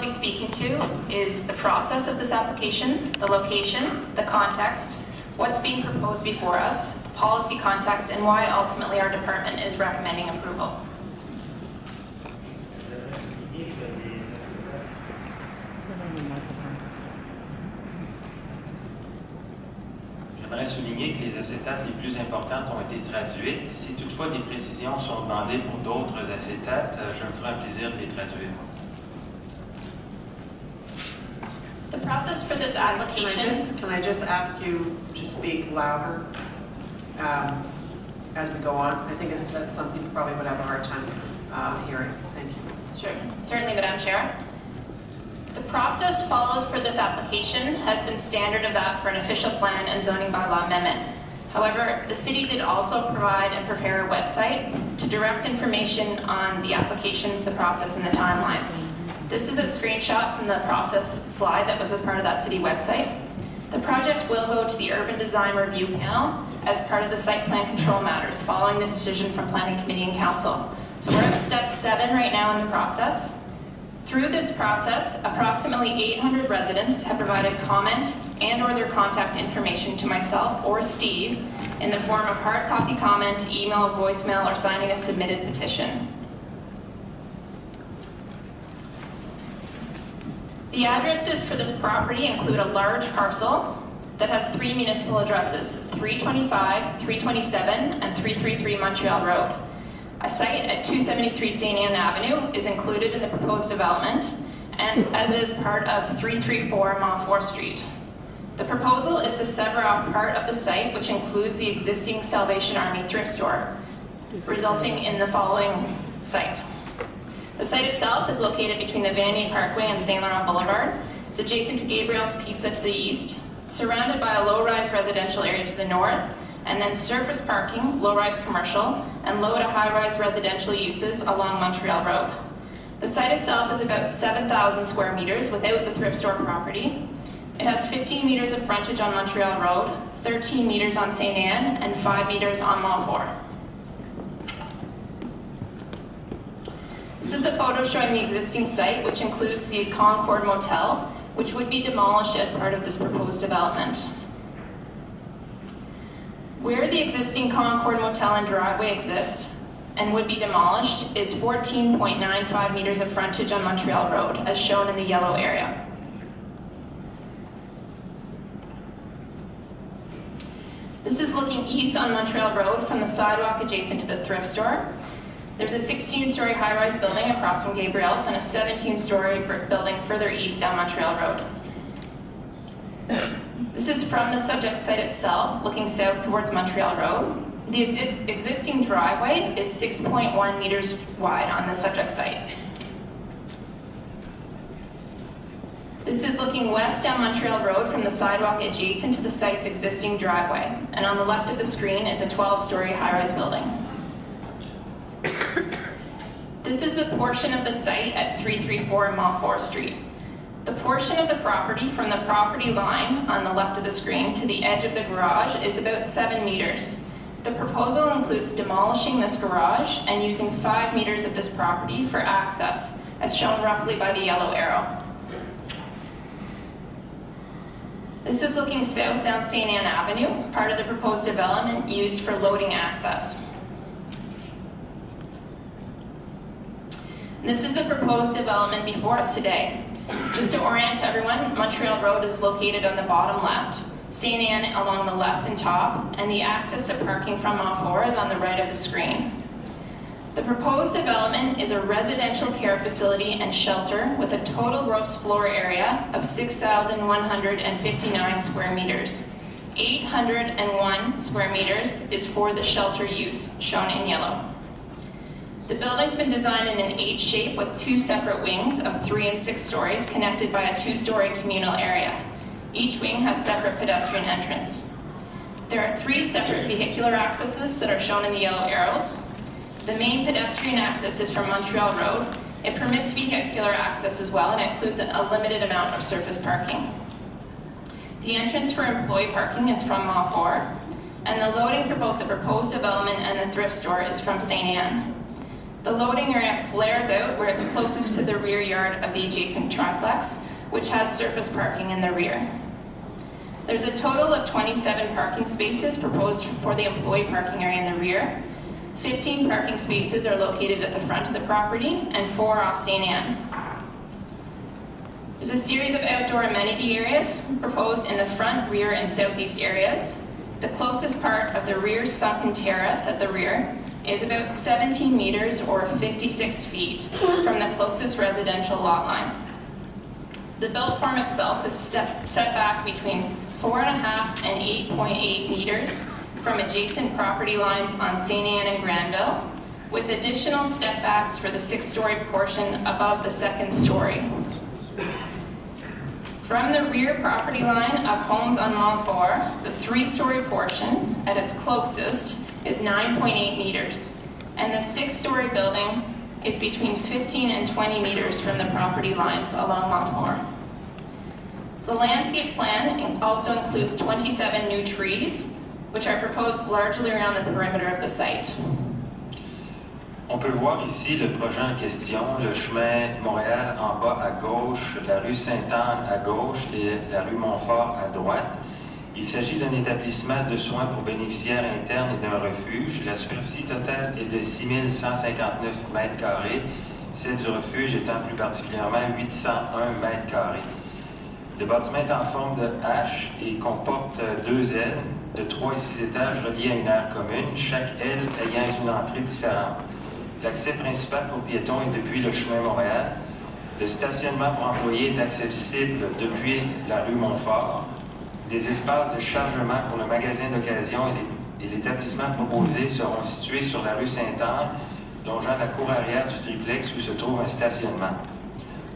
will be speaking to is the process of this application, the location, the context, what's being proposed before us, the policy context, and why ultimately our department is recommending approval. J'aimerais souligner que les acétates les plus importantes ont été traduites. Si toutefois des précisions sont demandées pour d'autres acétates, je me ferai un plaisir de les traduire. The process for this application... Can I just ask you to speak louder as we go on? I think it's that some people probably would have a hard time hearing. Thank you. Sure, certainly, Madam Chair. The process followed for this application has been standard of that for an official plan and zoning bylaw amendment. However, the city did also provide and prepare a website to direct information on the applications, the process, and the timelines. This is a screenshot from the process slide that was a part of that city website. The project will go to the Urban Design Review Panel as part of the site plan control matters following the decision from Planning Committee and Council. So we're at step 7 right now in the process. Through this process, approximately 800 residents have provided comment and/or their contact information to myself or Steve in the form of hard copy comment, email, voicemail, or signing a submitted petition. The addresses for this property include a large parcel that has 3 municipal addresses, 325, 327, and 333 Montreal Road. A site at 273 St. Anne Avenue is included in the proposed development, and as is part of 334 Montfort Street. The proposal is to sever off part of the site, which includes the existing Salvation Army thrift store, resulting in the following site. The site itself is located between the Vanier Parkway and St. Laurent Boulevard. It's adjacent to Gabriel's Pizza to the east, surrounded by a low-rise residential area to the north, and then surface parking, low-rise commercial, and low to high-rise residential uses along Montreal Road. The site itself is about 7,000 square meters without the thrift store property. It has 15 meters of frontage on Montreal Road, 13 meters on St. Anne, and 5 meters on Montfort. This is a photo showing the existing site, which includes the Concord Motel, which would be demolished as part of this proposed development. Where the existing Concord Motel and driveway exists and would be demolished is 14.95 meters of frontage on Montreal Road, as shown in the yellow area. This is looking east on Montreal Road from the sidewalk adjacent to the thrift store. There's a 16-story high-rise building across from Gabriel's and a 17-story building further east down Montreal Road. This is from the subject site itself, looking south towards Montreal Road. The existing driveway is 6.1 meters wide on the subject site. This is looking west down Montreal Road from the sidewalk adjacent to the site's existing driveway. And on the left of the screen is a 12-story high-rise building. This is the portion of the site at 334 Montfort Street. The portion of the property from the property line on the left of the screen to the edge of the garage is about 7 meters. The proposal includes demolishing this garage and using 5 meters of this property for access, as shown roughly by the yellow arrow. This is looking south down St. Anne Avenue, part of the proposed development used for loading access. This is the proposed development before us today. Just to orient everyone, Montreal Road is located on the bottom left, St. Anne along the left and top, and the access to parking from Montfort is on the right of the screen. The proposed development is a residential care facility and shelter with a total gross floor area of 6,159 square meters. 801 square meters is for the shelter use, shown in yellow. The building's been designed in an H shape with 2 separate wings of 3 and 6 stories connected by a 2-story communal area. Each wing has separate pedestrian entrance. There are 3 separate vehicular accesses that are shown in the yellow arrows. The main pedestrian access is from Montreal Road. It permits vehicular access as well and includes a limited amount of surface parking. The entrance for employee parking is from Montfort, and the loading for both the proposed development and the thrift store is from St. Anne. The loading area flares out where it's closest to the rear yard of the adjacent triplex, which has surface parking in the rear. There's a total of 27 parking spaces proposed for the employee parking area in the rear. 15 parking spaces are located at the front of the property and 4 off St. Anne. There's a series of outdoor amenity areas proposed in the front, rear, and southeast areas. The closest part of the rear sunken terrace at the rear is about 17 meters or 56 feet from the closest residential lot line. The built form itself is set back between 4.5 and 8.8 meters from adjacent property lines on St. Anne and Granville, with additional step backs for the 6-story portion above the 2nd story. From the rear property line of homes on Montfort, the 3-story portion at its closest is 9.8 meters, and the 6-story building is between 15 and 20 meters from the property lines along Montfort. The landscape plan also includes 27 new trees, which are proposed largely around the perimeter of the site. On peut voir ici le projet en question, le chemin Montréal en bas à gauche, la rue Sainte-Anne à gauche et la rue Montfort à droite. Il s'agit d'un établissement de soins pour bénéficiaires internes et d'un refuge. La superficie totale est de 6 159 mètres carrés, celle du refuge étant plus particulièrement 801 mètres carrés. Le bâtiment est en forme de H et comporte 2 ailes de 3 et 6 étages reliées à une aire commune, chaque aile ayant une entrée différente. L'accès principal pour piétons est depuis le chemin Montréal. Le stationnement pour employés est accessible depuis la rue Montfort. Les espaces de chargement pour le magasin d'occasion et l'établissement proposé seront situés sur la rue Sainte-Anne, longeant la cour arrière du triplex où se trouve un stationnement.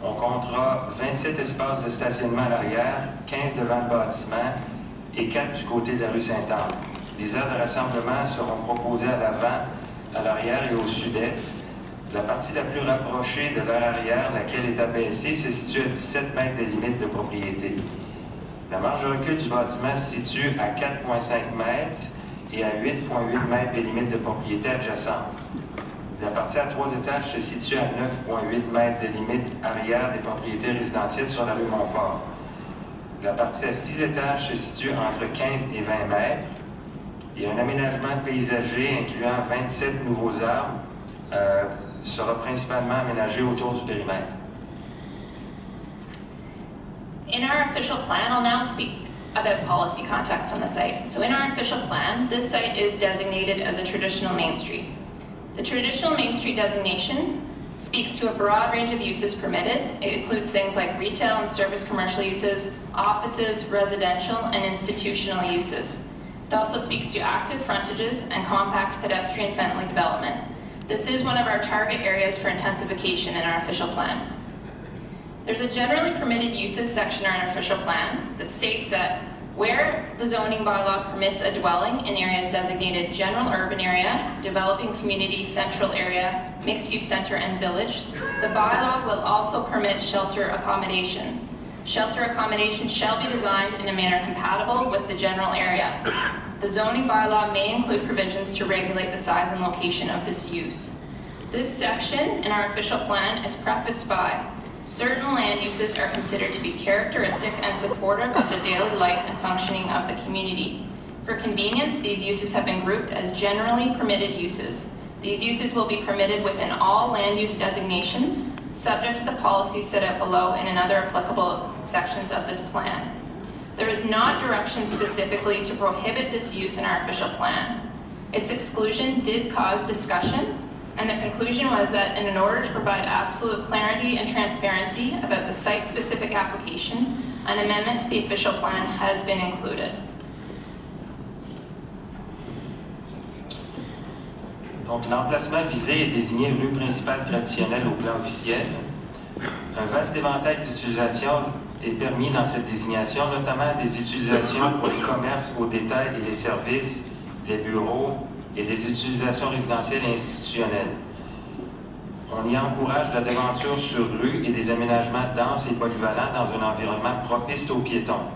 On comptera 27 espaces de stationnement à l'arrière, 15 devant le bâtiment et 4 du côté de la rue Sainte-Anne. Les aires de rassemblement seront proposées à l'avant, à l'arrière et au sud-est. La partie la plus rapprochée de l'aire arrière, laquelle est abaissée, se situe à 17 mètres de limite de propriété. La marge de recul du bâtiment se situe à 4,5 mètres et à 8,8 mètres des limites de propriété adjacentes. La partie à 3 étages se situe à 9,8 mètres de limite arrière des propriétés résidentielles sur la rue Montfort. La partie à 6 étages se situe entre 15 et 20 mètres. Et un aménagement paysager incluant 27 nouveaux arbres sera principalement aménagé autour du périmètre. In our official plan, I'll now speak about policy context on the site. So in our official plan, this site is designated as a traditional Main Street. The traditional Main Street designation speaks to a broad range of uses permitted. It includes things like retail and service commercial uses, offices, residential, and institutional uses. It also speaks to active frontages and compact pedestrian-friendly development. This is one of our target areas for intensification in our official plan. There's a generally permitted uses section in our official plan that states that where the zoning bylaw permits a dwelling in areas designated general urban area, developing community, central area, mixed-use center, and village, the bylaw will also permit shelter accommodation. Shelter accommodation shall be designed in a manner compatible with the general area. The zoning bylaw may include provisions to regulate the size and location of this use. This section in our official plan is prefaced by certain land uses are considered to be characteristic and supportive of the daily life and functioning of the community. For convenience, these uses have been grouped as generally permitted uses. These uses will be permitted within all land use designations, subject to the policies set out below and in other applicable sections of this plan. There is not direction specifically to prohibit this use in our official plan. Its exclusion did cause discussion, and the conclusion was that in order to provide absolute clarity and transparency about the site-specific application, an amendment to the official plan has been included. Donc, l'emplacement visé est désigné rue principale traditionnelle au plan officiel. Un vaste éventail d'utilisations est permis dans cette désignation, notamment des utilisations pour les commerces au détail et les services, les bureaux et des utilisations résidentielles et institutionnelles. On y encourage la devanture sur rue et des aménagements denses et polyvalents dans un environnement propice aux piétons.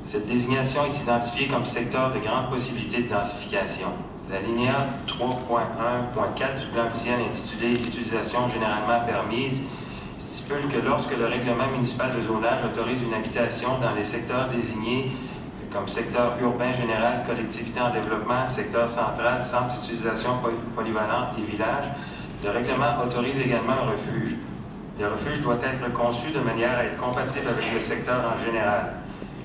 Cette désignation est identifiée comme secteur de grande possibilité de densification. L'alinéa 3.1.4 du plan officiel intitulé « L'utilisation généralement permise » stipule que lorsque le règlement municipal de zonage autorise une habitation dans les secteurs désignés comme secteur urbain général, collectivité en développement, secteur central, centre d'utilisation polyvalente et village, le règlement autorise également un refuge. Le refuge doit être conçu de manière à être compatible avec le secteur en général.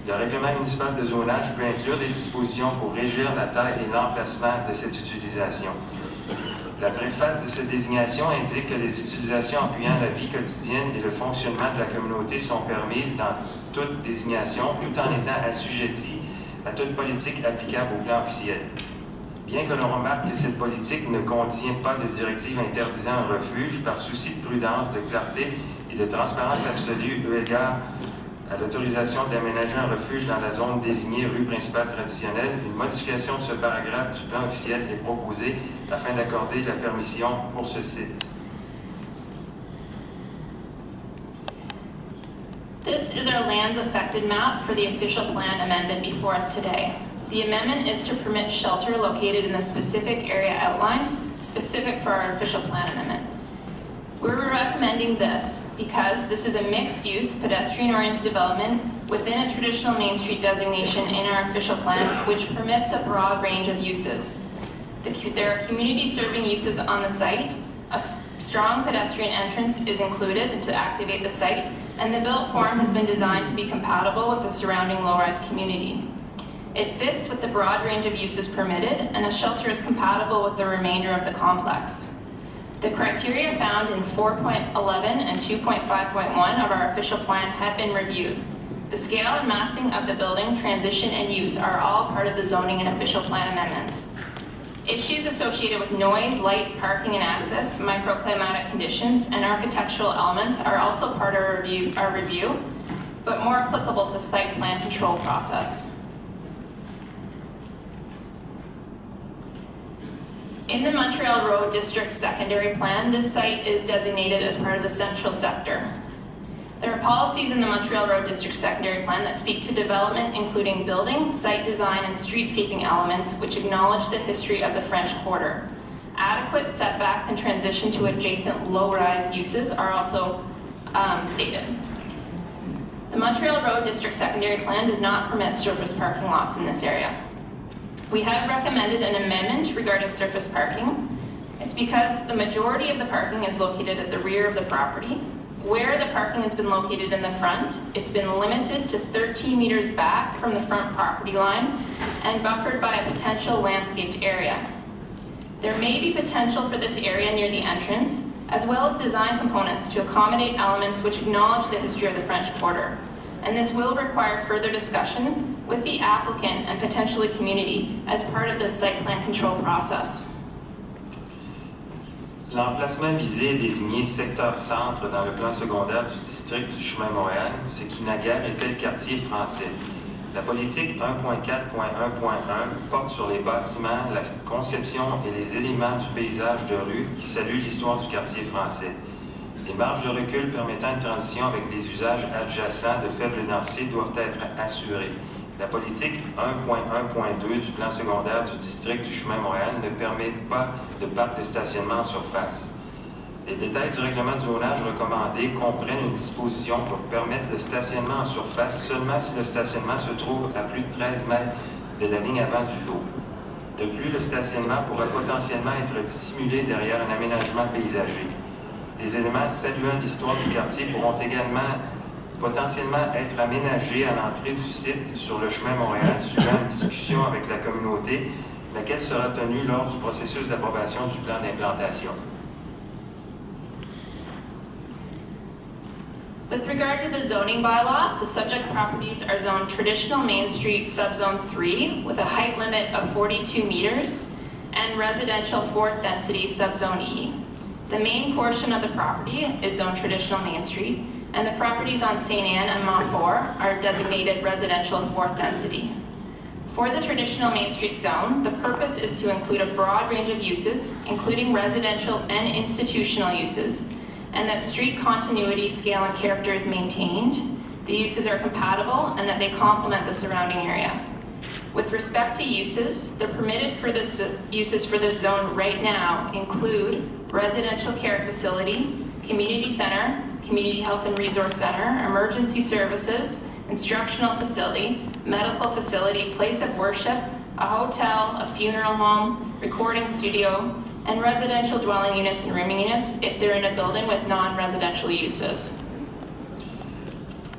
Le règlement municipal de zonage peut inclure des dispositions pour régir la taille et l'emplacement de cette utilisation. La préface de cette désignation indique que les utilisations appuyant la vie quotidienne et le fonctionnement de la communauté sont permises dans toute désignation, tout en étant assujetties à toute politique applicable au plan officiel. Bien que l'on remarque que cette politique ne contient pas de directive interdisant un refuge, par souci de prudence, de clarté et de transparence absolue eu égard à l'autorisation d'aménager un refuge dans la zone désignée rue principale traditionnelle, une modification de ce paragraphe du plan officiel est proposée afin d'accorder la permission pour ce site. This is our lands affected map for the official plan amendment before us today. The amendment is to permit shelter located in the specific area outlined, specific for our official plan amendment. We're recommending this because this is a mixed-use, pedestrian-oriented development within a traditional Main Street designation in our official plan, which permits a broad range of uses. There are community-serving uses on the site. A strong pedestrian entrance is included to activate the site, and the built form has been designed to be compatible with the surrounding low-rise community. It fits with the broad range of uses permitted, and a shelter is compatible with the remainder of the complex. The criteria found in 4.11 and 2.5.1 of our official plan have been reviewed. The scale and massing of the building, transition, and use are all part of the zoning and official plan amendments. Issues associated with noise, light, parking, and access, microclimatic conditions, and architectural elements are also part of our review, but more applicable to site plan control process. In the Montreal Road District Secondary Plan, this site is designated as part of the central sector. There are policies in the Montreal Road District Secondary Plan that speak to development, including building, site design, and streetscaping elements which acknowledge the history of the French Quarter. Adequate setbacks and transition to adjacent low-rise uses are also stated. The Montreal Road District Secondary Plan does not permit surface parking lots in this area. We have recommended an amendment regarding surface parking. It's because the majority of the parking is located at the rear of the property. Where the parking has been located in the front, it's been limited to 13 meters back from the front property line and buffered by a potential landscaped area. There may be potential for this area near the entrance, as well as design components to accommodate elements which acknowledge the history of the French Quarter. And this will require further discussion with the applicant and potentially community as part of the site plan control process. L'emplacement visé est désigné secteur centre dans le plan secondaire du district du chemin Montréal, ce qui naguère était le quartier français. La politique 1.4.1.1 porte sur les bâtiments, la conception et les éléments du paysage de rue qui saluent l'histoire du quartier français. Les marges de recul permettant une transition avec les usages adjacents de faible densité doivent être assurées. La politique 1.1.2 du plan secondaire du district du chemin Montréal ne permet pas de parc de stationnement en surface. Les détails du règlement du zonage recommandé comprennent une disposition pour permettre le stationnement en surface seulement si le stationnement se trouve à plus de 13 mètres de la ligne avant du lot. De plus, le stationnement pourra potentiellement être dissimulé derrière un aménagement paysager. Des éléments saluant l'histoire du quartier pourront également potentiellement être aménagés à l'entrée du site sur le chemin Montréal, suivant une discussion avec la communauté, laquelle sera tenue lors du processus d'approbation du plan d'implantation. With regard to the zoning bylaw, the subject properties are zoned traditional Main Street subzone 3 with a height limit of 42 meters and residential 4th density subzone E. The main portion of the property is zoned traditional Main Street, and the properties on St. Anne and Montfort are designated residential 4th density. For the traditional Main Street zone, the purpose is to include a broad range of uses, including residential and institutional uses, and that street continuity, scale, and character is maintained, the uses are compatible, and that they complement the surrounding area. With respect to uses, the permitted for this uses for this zone right now include residential care facility, community center, community health and resource center, emergency services, instructional facility, medical facility, place of worship, a hotel, a funeral home, recording studio, and residential dwelling units and rooming units if they're in a building with non-residential uses.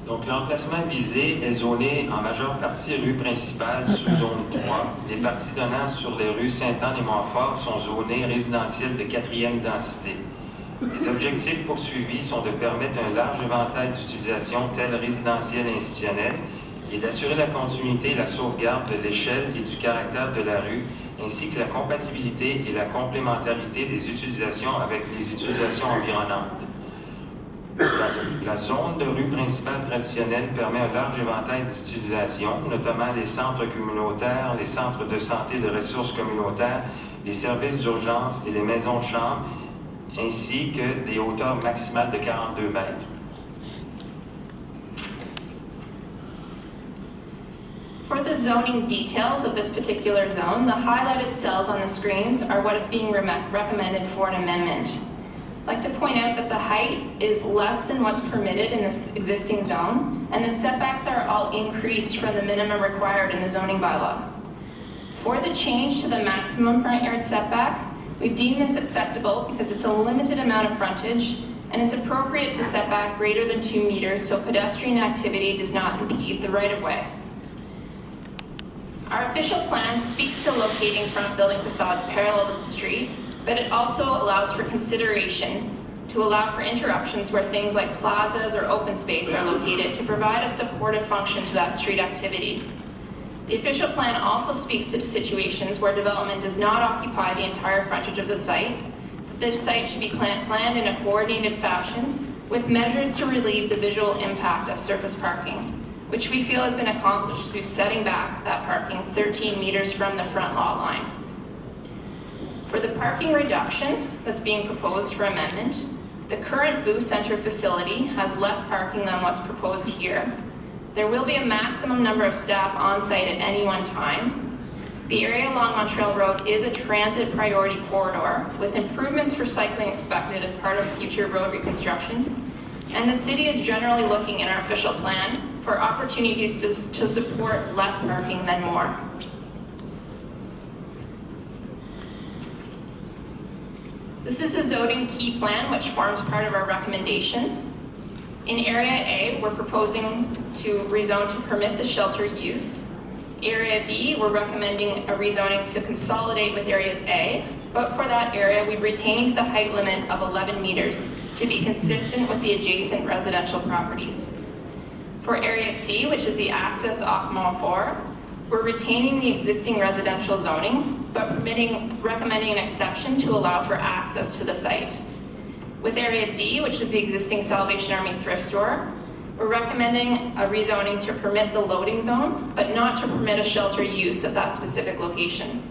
Donc l'emplacement visé est zoné en majeure partie rue principale sous zone 3. Les parties donnant sur les rues Sainte-Anne et Montfort sont zonées résidentielles de 4e densité. Les objectifs poursuivis sont de permettre un large éventail d'utilisation telle résidentielle et institutionnelle et d'assurer la continuité et la sauvegarde de l'échelle et du caractère de la rue, ainsi que la compatibilité et la complémentarité des utilisations avec les utilisations environnantes. La zone de rue principale traditionnelle permet un large éventail d'utilisation, notamment les centres communautaires, les centres de santé de ressources communautaires, les services d'urgence et les maisons de chambre, ainsi que des hauteurs maximales de 42 mètres. For the zoning details of this particular zone, the highlighted cells on the screens are what is being recommended for an amendment. I'd like to point out that the height is less than what's permitted in this existing zone, and the setbacks are all increased from the minimum required in the zoning bylaw. For the change to the maximum front yard setback, we've deemed this acceptable because it's a limited amount of frontage and it's appropriate to setback greater than 2 meters so pedestrian activity does not impede the right-of-way. Our official plan speaks to locating front building facades parallel to the street, but it also allows for consideration to allow for interruptions where things like plazas or open space are located to provide a supportive function to that street activity. The official plan also speaks to situations where development does not occupy the entire frontage of the site. This site should be planned in a coordinated fashion with measures to relieve the visual impact of surface parking, which we feel has been accomplished through setting back that parking 13 meters from the front lot line. For the parking reduction that's being proposed for amendment, the current Boo Center facility has less parking than what's proposed here. There will be a maximum number of staff on site at any one time. The area along Montreal Road is a transit priority corridor with improvements for cycling expected as part of future road reconstruction. And the city is generally looking in our official plan for opportunities to support less parking than more. This is the zoning key plan, which forms part of our recommendation. In Area A, we're proposing to rezone to permit the shelter use. Area B, we're recommending a rezoning to consolidate with Areas A, but for that area, we've retained the height limit of 11 meters to be consistent with the adjacent residential properties. For Area C, which is the access off Montfort, we're retaining the existing residential zoning, but recommending an exception to allow for access to the site. With Area D, which is the existing Salvation Army thrift store, we're recommending a rezoning to permit the loading zone, but not to permit a shelter use at that specific location.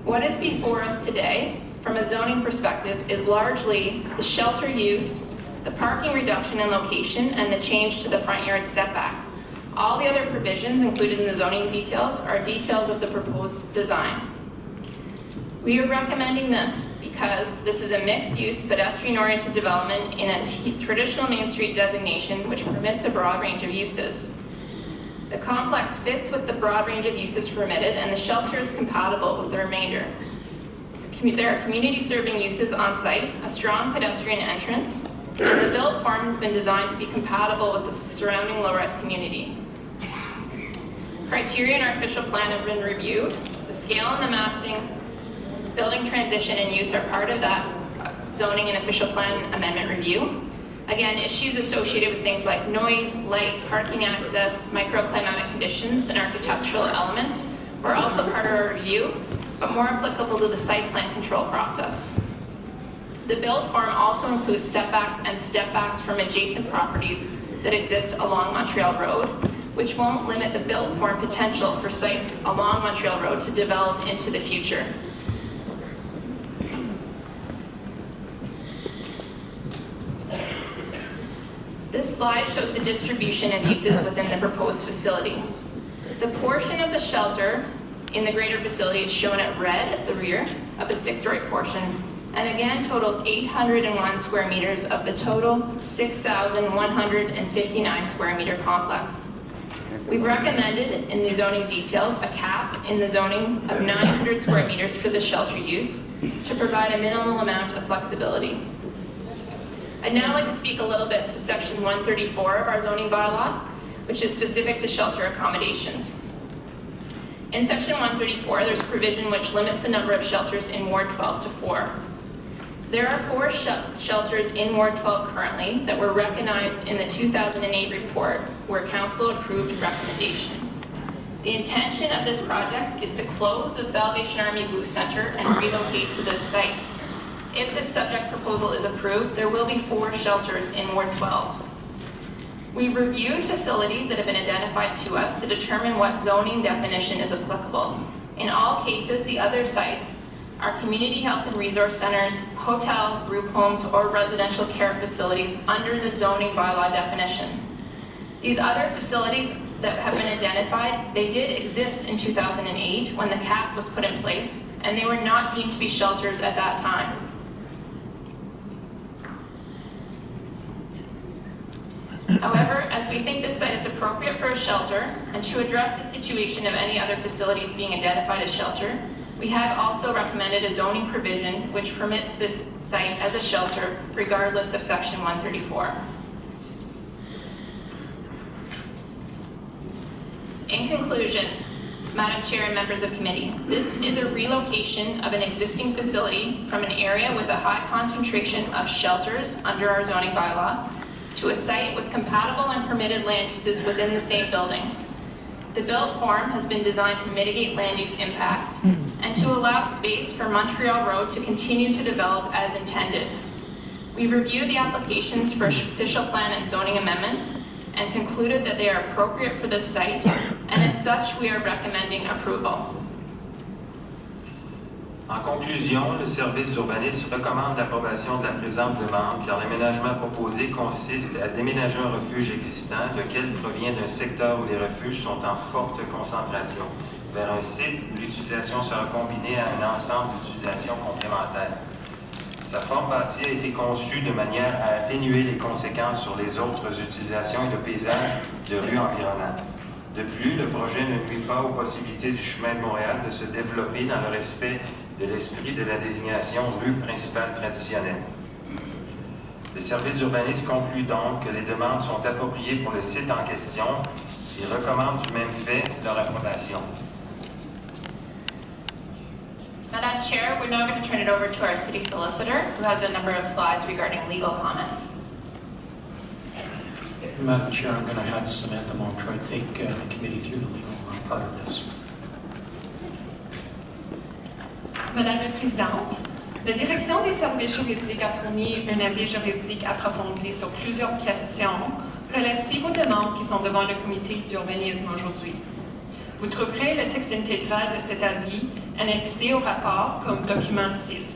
What is before us today, from a zoning perspective, is largely the shelter use, the parking reduction in location, and the change to the front yard setback. All the other provisions included in the zoning details are details of the proposed design. We are recommending this because this is a mixed-use, pedestrian-oriented development in a traditional Main Street designation which permits a broad range of uses. The complex fits with the broad range of uses permitted, and the shelter is compatible with the remainder. There are community-serving uses on site, a strong pedestrian entrance, and the built form has been designed to be compatible with the surrounding low-rise community. Criteria in our official plan have been reviewed. The scale and the massing, building transition and use are part of that zoning and official plan amendment review. Again, issues associated with things like noise, light, parking access, microclimatic conditions, and architectural elements were also part of our review, but more applicable to the site plan control process. The build form also includes setbacks and stepbacks from adjacent properties that exist along Montreal Road, which won't limit the built form potential for sites along Montreal Road to develop into the future. This slide shows the distribution of uses within the proposed facility. The portion of the shelter in the greater facility is shown at red at the rear of the 6-story portion, and again totals 801 square meters of the total 6,159 square meter complex. We've recommended in the zoning details a cap in the zoning of 900 square meters for the shelter use to provide a minimal amount of flexibility. I'd now like to speak a little bit to section 134 of our zoning bylaw, which is specific to shelter accommodations. In section 134, there's provision which limits the number of shelters in Ward 12 to 4. There are 4 shelters in Ward 12 currently that were recognized in the 2008 report where Council approved recommendations. The intention of this project is to close the Salvation Army Blue Center and relocate to this site. If this subject proposal is approved, there will be 4 shelters in Ward 12. We've reviewed facilities that have been identified to us to determine what zoning definition is applicable. In all cases, the other sites are community health and resource centers, hotel, group homes, or residential care facilities under the zoning bylaw definition. These other facilities that have been identified, they did exist in 2008 when the cap was put in place, and they were not deemed to be shelters at that time. However, as we think this site is appropriate for a shelter, and to address the situation of any other facilities being identified as shelter, we have also recommended a zoning provision which permits this site as a shelter regardless of section 134. In conclusion, Madam Chair and members of committee, this is a relocation of an existing facility from an area with a high concentration of shelters under our zoning bylaw to a site with compatible and permitted land uses within the same building. The built form has been designed to mitigate land use impacts and to allow space for Montreal Road to continue to develop as intended. We reviewed the applications for official plan and zoning amendments and concluded that they are appropriate for this site, and as such, we are recommending approval. En conclusion, le service d'urbanisme recommande l'approbation de la présente demande car l'aménagement proposé consiste à déménager un refuge existant, lequel provient d'un secteur où les refuges sont en forte concentration, vers un site où l'utilisation sera combinée à un ensemble d'utilisations complémentaires. Sa forme bâtie a été conçue de manière à atténuer les conséquences sur les autres utilisations et le paysage de rues environnantes. De plus, le projet ne nuit pas aux possibilités du chemin de Montréal de se développer dans le respect de l'esprit de la désignation rue principale traditionnelle. Le service d'urbanisme conclut donc que les demandes sont appropriées pour le site en question et recommande du même fait leur approbation. Madam Chair, we're now going to turn it over to our city solicitor, who has a number of slides regarding legal comments. Madam Chair, I'm going to have Samantha Montroy take the committee through the legal part of this. Madame la Présidente, la Direction des services juridiques a fourni un avis juridique approfondi sur plusieurs questions relatives aux demandes qui sont devant le comité d'urbanisme aujourd'hui. Vous trouverez le texte intégral de cet avis annexé au rapport comme document 6.